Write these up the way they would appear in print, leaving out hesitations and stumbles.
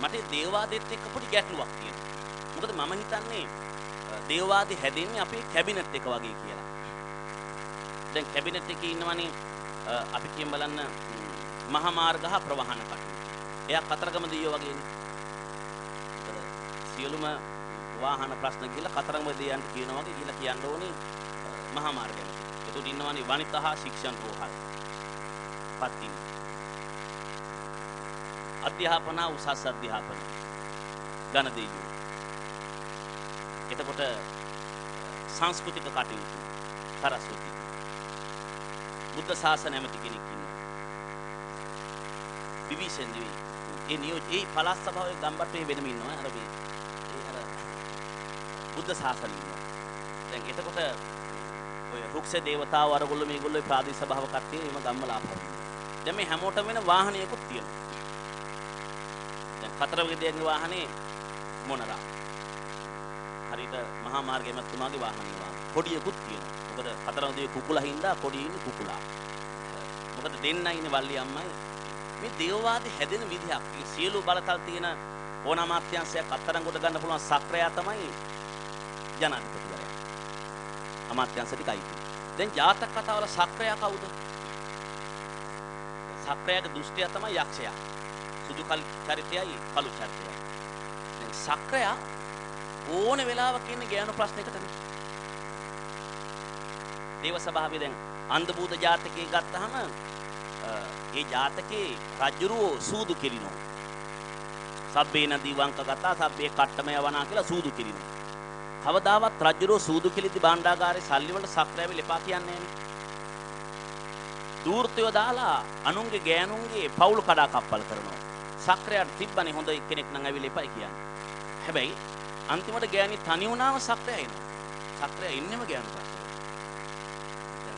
මට දේවවාදෙත් එක්ක පොඩි ගැටලුවක් තියෙනවා. මොකද මම හිතන්නේ දේවවාදී හැදෙන්නේ අපේ කැබිනට් එක වගේ කියලා. දැන් කැබිනට් එකේ ඉන්නවනේ අපි කියමු බලන්න මහා මාර්ග හා ප්‍රවාහන කටයුතු. එයා කතරගම දෙයියෝ වගේනේ. සියලුම වාහන ප්‍රශ්න ගිහලා කතරගම දෙයියන්ට කියනවා වගේ ගිහලා කියන්න ඕනේ මහා මාර්ගයෙන්. ඒකට ඉන්නවනේ වනිතා හා ශික්ෂණ රෝහල්. පත්තිනි. අධ්‍යාපන උසස් අධ්‍යාපන ගණ දෙයියෝ. එතකොට සංස්කෘතික කටයුතු සරස්වති බුද්ධ ශාසන ඇමති කෙනෙක් ඉන්නවා. විවිෂන් නෙවෙයි. ඒ නියෝජ ඒ පළාත් සභාවේ ගම්බට්ටුවේ වෙනම ඉන්නවා. අර මේ ඒ අර බුද්ධ ශාසන ඉන්නවා. දැන් එතකොට ඔය රුක්ෂ දේවතාව අරගොල්ලෝ මේගොල්ලෝ ප්‍රාදේශ සභාව කට්ටිය එම ගම්වල ආපහු. දැන් මේ හැමෝටම වෙන වාහනයකුත් තියෙනවා. දැන් කතරගමේ වාහනේ මොනරා. හරියට මහා මාර්ගයේ මැතුමාගේ වාහනේ කොඩියකුත් තියෙනවා. මොකද කතරගමේ කුකුලා හින්දා කොඩියේ ඉන්නේ කුකුලා. මොකද දෙන්නයි ඉන්නේ වල්ලි අම්මයි. මේ දේවවාදී හැදෙන විදිහක් සියලු බලතල් තියෙන ඕන අමාත්‍යාංශයක් අත්අඩංගුවට ගන්න පුළුවන් සක්‍රයා තමයි ජනාධිපතිවරයා. අමාත්‍යාංශ ටිකයි. දැන් ජාතක කතාවල සක්‍රයා කවුද? සක්‍රයාගේ දෘෂ්ටිය තමයි යක්ෂයා. සුදු චරිතයයි කළු චරිතයයි. දැන් සක්‍රයා ඕන වෙලාවක ඉන්නේ ගෑනු ප්‍රශ්නයකටනේ. දේව සභාවේ දැන් අන්ධබූත ජාතකයේ ගත්තාම ඒ ජාතකේ රජුරෝ සූදු කිරිනෝ. සබ්බේ නදී වංක ගතා සබ්බේ කට්ටමය වනා කියලා සූදු කිරිනෝ. කවදාවත් රජුරෝ සූදු කිලිදි භාණ්ඩාගාරේ සල්ලි වලට සක්‍රයව ලෙපා කියන්නේ නැහැ. දූර්තයෝ දාලා අනුන්ගේ ගෑනුන්ගේ පවුල් කඩා කප්පල් කරනවා. සක්‍රයාට තිබ්බනේ හොඳ කෙනෙක් නම් ඇවිල්ලා එපයි කියන්නේ. හැබැයි අන්තිමට ගෑණි තනි වුණාම සක්‍රයා එනවා. සක්‍රයා ඉන්නෙම ගෑනු පස්සේ.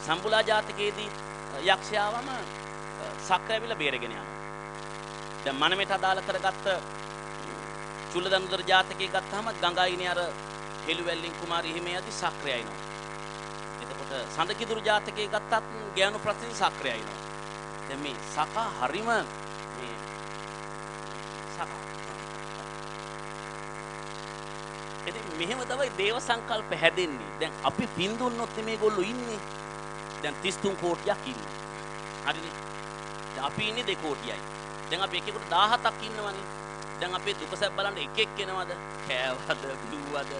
සම්බුලා ජාතකයේදී යක්ෂයාවම සක්‍රයවිලා බේරගෙන යනවා. දැන් මනමෙට අදාළ කරගත්ත චුල්ලදනුදර ජාතකයේ ගත්තාම ගංගායිනේ අර හෙළුවැල්ලින් කුමාරී හිමියදී සක්‍රයයි එනවා. එතකොට සඳකිදුරු ජාතකයේ ගත්තත් ගෑනු ප්‍රතින් සක්‍රයයි එනවා. දැන් මේ සකා හරිම මේ සකා. ඉතින් මෙහෙම තමයි දේව සංකල්ප හැදෙන්නේ. දැන් අපි පින් දුන්නොත් මේගොල්ලෝ ඉන්නේ. දැන් 33 කෝටියක් ඉන්නේ. හරිනේ. දැන් අපි ඉන්නේ 2 කෝටියයි. දැන් අපි එකෙකුට 17ක් ඉන්නවනේ. දැන් අපේ දුකසක් බලන්න එකෙක් එනවද? කෑවද, බිව්වද?